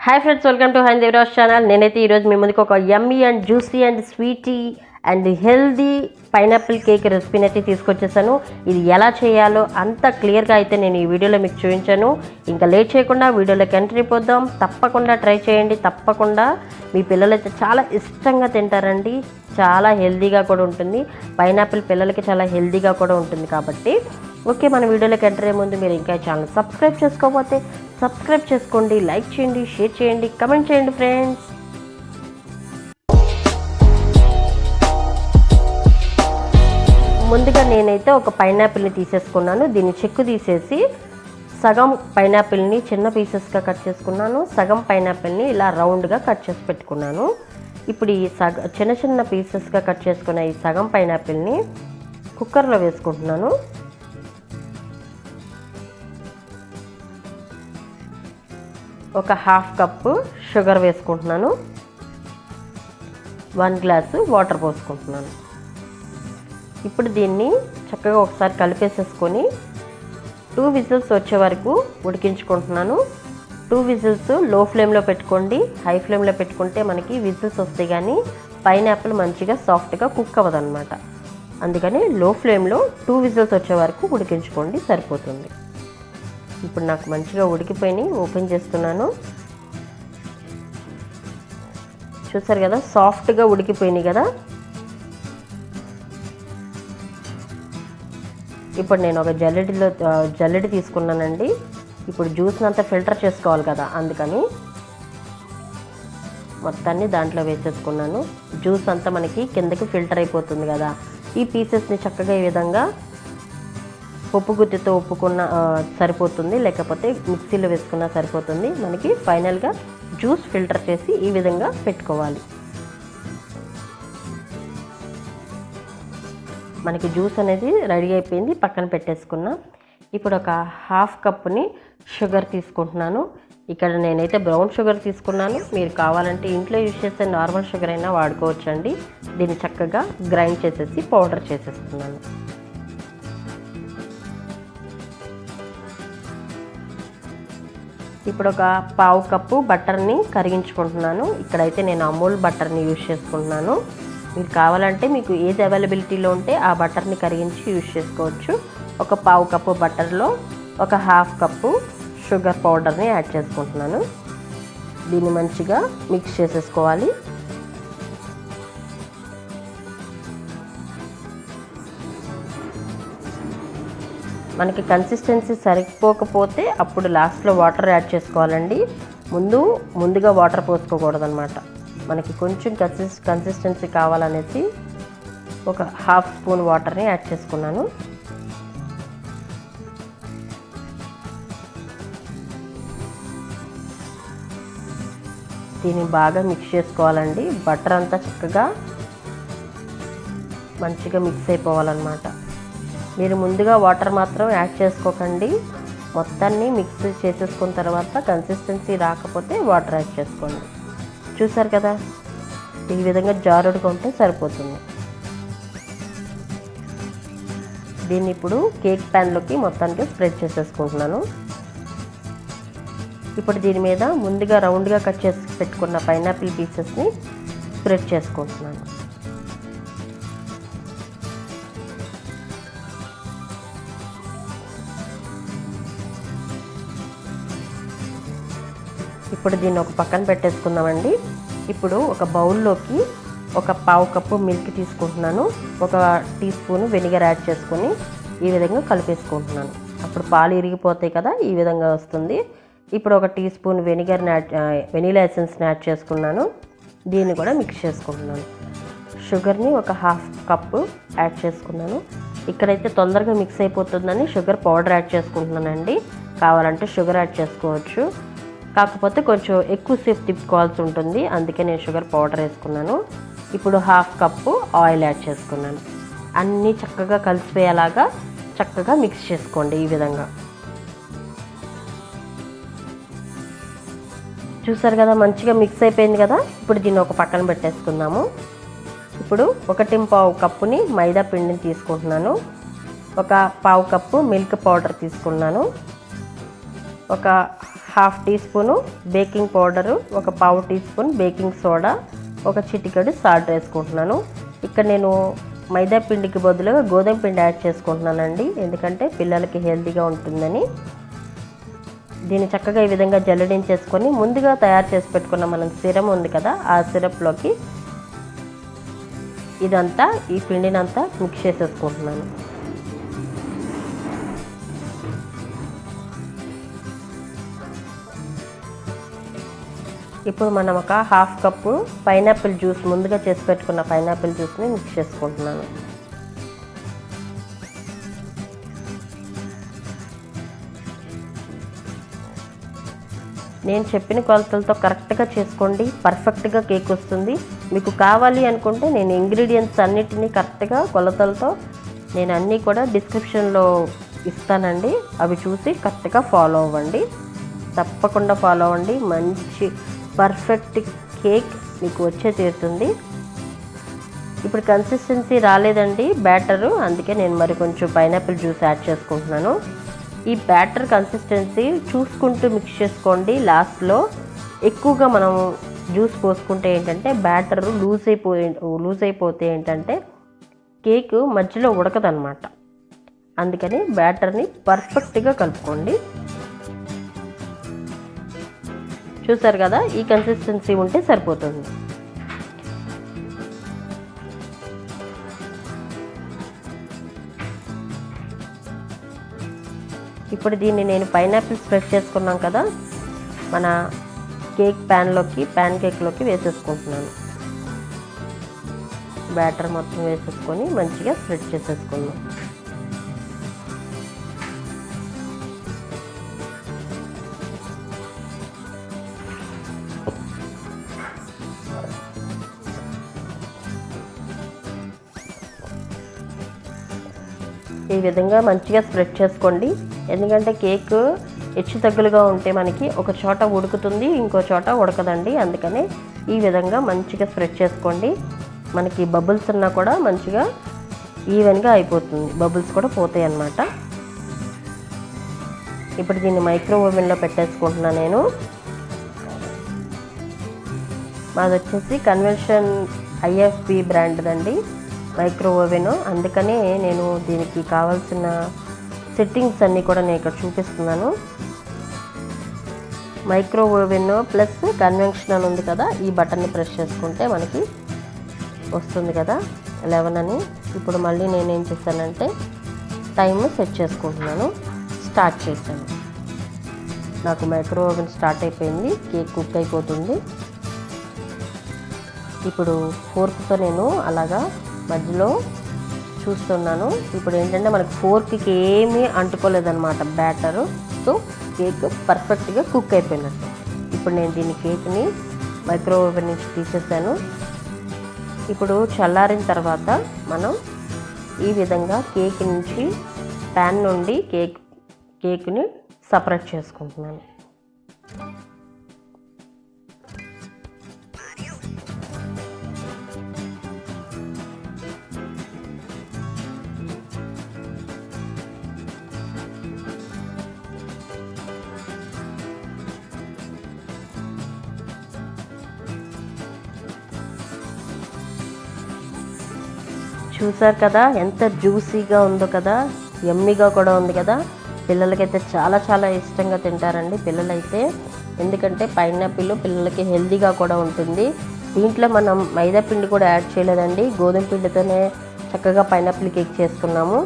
Hi friends, welcome to Haindavi channel. నేనైతే ఈరోజు మీ ముందుకు ఒక yummy and juicy and sweety and healthy pineapple cake రెసిపీని అయితే తీసుకొచ్చేసాను. ఇది ఎలా చేయాలో అంత క్లియర్గా అయితే నేను ఈ వీడియోలో మీకు చూపించాను. ఇంకా లేట్ చేయకుండా వీడియోలోకి ఎంటర్ అయిపోదాం. తప్పకుండా ట్రై చేయండి. తప్పకుండా మీ పిల్లలైతే చాలా ఇష్టంగా తింటారండి. చాలా హెల్దీగా కూడా ఉంటుంది. పైనాపిల్ పిల్లలకి చాలా హెల్దీగా కూడా ఉంటుంది కాబట్టి ఓకే, మన వీడియోలోకి ఎంటర్ అయ్యే ముందు మీరు ఇంకా ఛానల్ సబ్స్క్రైబ్ చేసుకోకపోతే సబ్స్క్రైబ్ చేసుకోండి, లైక్ చేయండి, షేర్ చేయండి, కమెంట్ చేయండి ఫ్రెండ్స్. ముందుగా నేనైతే ఒక పైనాపిల్ని తీసేసుకున్నాను. దీన్ని చెక్కు తీసేసి సగం పైనాపిల్ని చిన్న పీసెస్గా కట్ చేసుకున్నాను. సగం పైనాపిల్ని ఇలా రౌండ్గా కట్ చేసి పెట్టుకున్నాను. ఇప్పుడు ఈ చిన్న చిన్న పీసెస్గా కట్ చేసుకున్న ఈ సగం పైనాపిల్ని కుక్కర్లో వేసుకుంటున్నాను. ఒక హాఫ్ కప్పు షుగర్ వేసుకుంటున్నాను. 1 గ్లాసు వాటర్ పోసుకుంటున్నాను. ఇప్పుడు దీన్ని చక్కగా ఒకసారి కలిపేసేసుకొని 2 విజిల్స్ వచ్చే వరకు ఉడికించుకుంటున్నాను. 2 విజిల్స్ లో ఫ్లేమ్లో పెట్టుకోండి. హై ఫ్లేమ్లో పెట్టుకుంటే మనకి విజిల్స్ వస్తాయి కానీ పైనాపిల్ మంచిగా సాఫ్ట్గా కుక్ అవ్వదన్నమాట. అందుకని లో ఫ్లేమ్లో 2 విజిల్స్ వచ్చే వరకు ఉడికించుకోండి, సరిపోతుంది. ఇప్పుడు నాకు మంచిగా ఉడికిపోయి ఓపెన్ చేస్తున్నాను. చూసారు కదా, సాఫ్ట్గా ఉడికిపోయినాయి కదా. ఇప్పుడు నేను ఒక జల్లెడి తీసుకున్నానండి. ఇప్పుడు జ్యూస్ని అంతా ఫిల్టర్ చేసుకోవాలి కదా, అందుకని మొత్తాన్ని దాంట్లో వేసేసుకున్నాను. జ్యూస్ అంతా మనకి కిందకి ఫిల్టర్ అయిపోతుంది కదా. ఈ పీసెస్ని చక్కగా ఈ విధంగా ఉప్పు గుత్తితో ఉప్పుకున్న సరిపోతుంది, లేకపోతే మిక్సీలో వేసుకున్నా సరిపోతుంది. మనకి ఫైనల్గా జ్యూస్ ఫిల్టర్ చేసి ఈ విధంగా పెట్టుకోవాలి. మనకి జ్యూస్ అనేది రెడీ అయిపోయింది, పక్కన పెట్టేసుకున్నాం. ఇప్పుడు ఒక హాఫ్ కప్పుని షుగర్ తీసుకుంటున్నాను. ఇక్కడ నేనైతే బ్రౌన్ షుగర్ తీసుకున్నాను. మీరు కావాలంటే ఇంట్లో యూజ్ చేసే నార్మల్ షుగర్ అయినా వాడుకోవచ్చండి. దీన్ని చక్కగా గ్రైండ్ చేసేసి పౌడర్ చేసేస్తున్నాను. ఇప్పుడు ఒక పావు కప్పు బటర్ని కరిగించుకుంటున్నాను. ఇక్కడైతే నేను అమూల్ బటర్ని యూజ్ చేసుకుంటున్నాను. మీరు కావాలంటే మీకు ఏది అవైలబిలిటీలో ఉంటే ఆ బటర్ని కరిగించి యూజ్ చేసుకోవచ్చు. ఒక పావు కప్పు బటర్లో ఒక హాఫ్ కప్పు షుగర్ పౌడర్ని యాడ్ చేసుకుంటున్నాను. దీన్ని మంచిగా మిక్స్ చేసేసుకోవాలి. మనకి కన్సిస్టెన్సీ సరిపోకపోతే అప్పుడు లాస్ట్లో వాటర్ యాడ్ చేసుకోవాలండి. ముందుగా వాటర్ పోసుకోకూడదు అనమాట. మనకి కొంచెం కన్సిస్టెన్సీ కావాలనేసి ఒక హాఫ్ స్పూన్ వాటర్ని యాడ్ చేసుకున్నాను. దీన్ని బాగా మిక్స్ చేసుకోవాలండి. బటర్ అంతా చక్కగా మంచిగా మిక్స్ అయిపోవాలన్నమాట. మీరు ముందుగా వాటర్ మాత్రం యాడ్ చేసుకోకండి. మొత్తాన్ని మిక్స్ చేసేసుకున్న తర్వాత కన్సిస్టెన్సీ రాకపోతే వాటర్ యాడ్ చేసుకోండి. చూసారు కదా, ఈ విధంగా జారుడుగా ఉంటే సరిపోతుంది. దీన్ని ఇప్పుడు కేక్ ప్యాన్లోకి మొత్తానికి స్ప్రెడ్ చేసేసుకుంటున్నాను. ఇప్పుడు దీని మీద ముందుగా రౌండ్గా కట్ చేసి పెట్టుకున్న పైనాపిల్ పీసెస్ని స్ప్రెడ్ చేసుకుంటున్నాను. ఇప్పుడు దీన్ని ఒక పక్కన పెట్టేసుకుందామండి. ఇప్పుడు ఒక బౌల్లోకి ఒక పావు కప్పు మిల్క్ తీసుకుంటున్నాను. ఒక టీ స్పూన్ వెనిగర్ యాడ్ చేసుకొని ఈ విధంగా కలిపేసుకుంటున్నాను. అప్పుడు పాలు ఇరిగిపోతాయి కదా, ఈ విధంగా వస్తుంది. ఇప్పుడు ఒక టీ స్పూన్ వెనిలా ఎసెన్స్ని యాడ్ చేసుకున్నాను. దీన్ని కూడా మిక్స్ చేసుకుంటున్నాను. షుగర్ని ఒక హాఫ్ కప్పు యాడ్ చేసుకున్నాను. ఇక్కడైతే తొందరగా మిక్స్ అయిపోతుందని షుగర్ పౌడర్ యాడ్ చేసుకుంటున్నానండి. కావాలంటే షుగర్ యాడ్ చేసుకోవచ్చు, కాకపోతే కొంచెం ఎక్కువసేపు తిప్పుకోవాల్సి ఉంటుంది, అందుకే నేను షుగర్ పౌడర్ వేసుకున్నాను. ఇప్పుడు హాఫ్ కప్పు ఆయిల్ యాడ్ చేసుకున్నాను. అన్నీ చక్కగా కలిసిపోయేలాగా చక్కగా మిక్స్ చేసుకోండి ఈ విధంగా. చూసారు కదా, మంచిగా మిక్స్ అయిపోయింది కదా. ఇప్పుడు దీన్ని ఒక పక్కన పెట్టేసుకుందాము. ఇప్పుడు 1.5 కప్పుని మైదా పిండిని తీసుకుంటున్నాను. ఒక పావు కప్పు మిల్క్ పౌడర్ తీసుకున్నాను. ఒక half teaspoon baking powder, ఒక పావు టీ స్పూన్ బేకింగ్ సోడా, ఒక చిటికెడు సాల్ట్ వేసుకుంటున్నాను. ఇక్కడ నేను మైదా పిండికి బదులుగా గోధుమ పిండి యాడ్ చేసుకుంటున్నానండి, ఎందుకంటే పిల్లలకి హెల్తీగా ఉంటుందని. దీన్ని చక్కగా ఈ విధంగా జల్లడించేసుకొని ముందుగా తయారు చేసి పెట్టుకున్న మనం సిరప్ ఉంది కదా, ఆ సిరప్లోకి ఇదంతా ఈ పిండినంతా మిక్స్ చేసేసుకుంటున్నాను. ఇప్పుడు మనం ఒక హాఫ్ కప్పు పైనాపిల్ జ్యూస్, ముందుగా చేసి పెట్టుకున్న పైనాపిల్ జ్యూస్ని మిక్స్ చేసుకుంటున్నాను. నేను చెప్పిన కొలతలతో కరెక్ట్గా చేసుకోండి, పర్ఫెక్ట్గా కేక్ వస్తుంది. మీకు కావాలి అనుకుంటే నేను ఇంగ్రీడియంట్స్ అన్నిటినీ కరెక్ట్గా కొలతలతో నేను అన్నీ కూడా డిస్క్రిప్షన్లో ఇస్తానండి, అవి చూసి కరెక్ట్గా ఫాలో అవ్వండి. తప్పకుండా ఫాలో అవ్వండి, మంచి పర్ఫెక్ట్ కేక్ మీకు వచ్చే తీరుతుంది. ఇప్పుడు కన్సిస్టెన్సీ రాలేదండి బ్యాటరు, అందుకే నేను మరి కొంచెం పైనాపిల్ జ్యూస్ యాడ్ చేసుకుంటున్నాను. ఈ బ్యాటర్ కన్సిస్టెన్సీ చూసుకుంటూ మిక్స్ చేసుకోండి. లాస్ట్లో ఎక్కువగా మనం జ్యూస్ పోసుకుంటే ఏంటంటే బ్యాటర్ లూజ్ అయిపోతే ఏంటంటే కేక్ మధ్యలో ఉడకదనమాట. అందుకని బ్యాటర్ని పర్ఫెక్ట్గా కలుపుకోండి. చూసారు కదా, ఈ కన్సిస్టెన్సీ ఉంటే సరిపోతుంది. ఇప్పుడు దీన్ని నేను పైనాపిల్ స్ప్రెడ్ చేసుకున్నాం కదా, మన ప్యాన్ కేక్లోకి వేసేసుకుంటున్నాను. బ్యాటర్ మొత్తం వేసేసుకొని మంచిగా స్ప్రెడ్ చేసేసుకున్నాం. ఈ విధంగా మంచిగా స్ప్రెడ్ చేసుకోండి, ఎందుకంటే కేక్ హెచ్చు తగ్గులుగా ఉంటే మనకి ఒక చోట ఉడుకుతుంది, ఇంకో చోట ఉడకదండి. అందుకనే ఈ విధంగా మంచిగా స్ప్రెడ్ చేసుకోండి. మనకి బబుల్స్ ఉన్నా కూడా మంచిగా ఈవెన్గా అయిపోతుంది, బబుల్స్ కూడా పోతాయి అన్నమాట. ఇప్పుడు దీన్ని మైక్రో ఓవెన్లో పెట్టేసుకుంటున్నాను నేను. మాది వచ్చేసి కన్వెన్షన్ IFB బ్రాండ్దండి మైక్రో ఓవెన్, అందుకనే నేను దీనికి కావాల్సిన సెట్టింగ్స్ అన్నీ కూడా నేను ఇక్కడ చూపిస్తున్నాను. మైక్రో ఓవెన్ ప్లస్ కన్వెన్షనల్ ఉంది కదా, ఈ బటన్ని ప్రెస్ చేసుకుంటే మనకి వస్తుంది కదా 11 అని. ఇప్పుడు మళ్ళీ నేనేం చేశానంటే టైమ్ సెట్ చేసుకుంటున్నాను, స్టార్ట్ చేశాను. నాకు మైక్రో ఓవెన్ స్టార్ట్ అయిపోయింది, కేక్ కుక్ అయిపోతుంది. ఇప్పుడు ఫోర్క్తో నేను అలాగా మధ్యలో చూస్తున్నాను. ఇప్పుడు ఏంటంటే మనకు ఫోర్క్కి ఏమీ అంటుకోలేదన్నమాట బ్యాటరు, సో కేక్ పర్ఫెక్ట్గా కుక్ అయిపోయినట్టు. ఇప్పుడు నేను దీని కేక్ని మైక్రో ఓవెన్ నుంచి తీసేసాను. ఇప్పుడు చల్లారిన తర్వాత మనం ఈ విధంగా కేక్ నుంచి ప్యాన్ నుండి కేక్ని సపరేట్ చేసుకుంటున్నాను. చూసారు కదా ఎంత జ్యూసీగా ఉందో కదా, యమ్మీగా కూడా ఉంది కదా. పిల్లలకైతే చాలా చాలా ఇష్టంగా తింటారండి పిల్లలైతే, ఎందుకంటే పైనాపిల్ పిల్లలకి హెల్తీగా కూడా ఉంటుంది. దీంట్లో మనం మైదా పిండి కూడా యాడ్ చేయలేదండి, గోధుమ పిండితోనే చక్కగా పైనాపిల్ కేక్ చేసుకున్నాము.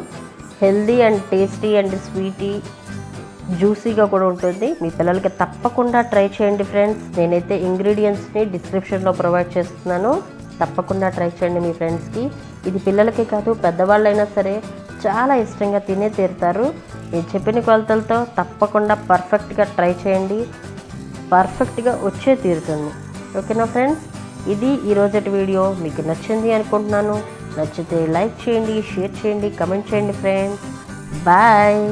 Healthy and tasty and sweety జ్యూసీగా కూడా ఉంటుంది. మీ పిల్లలకి తప్పకుండా ట్రై చేయండి ఫ్రెండ్స్. నేనైతే ఇంగ్రీడియంట్స్ని డిస్క్రిప్షన్లో ప్రొవైడ్ చేస్తున్నాను, తప్పకుండా ట్రై చేయండి మీ ఫ్రెండ్స్కి. ఇది పిల్లలకే కాదు పెద్దవాళ్ళైనా సరే చాలా ఇష్టంగా తినే తీరుతారు. నేను చెప్పిన కొలతలతో తప్పకుండా పర్ఫెక్ట్గా ట్రై చేయండి, పర్ఫెక్ట్గా వచ్చే తీరుతుంది. ఓకేనా ఫ్రెండ్స్, ఇది ఈరోజటి వీడియో. మీకు నచ్చింది అనుకుంటున్నాను. నచ్చితే లైక్ చేయండి, షేర్ చేయండి, కమెంట్ చేయండి ఫ్రెండ్స్. బాయ్.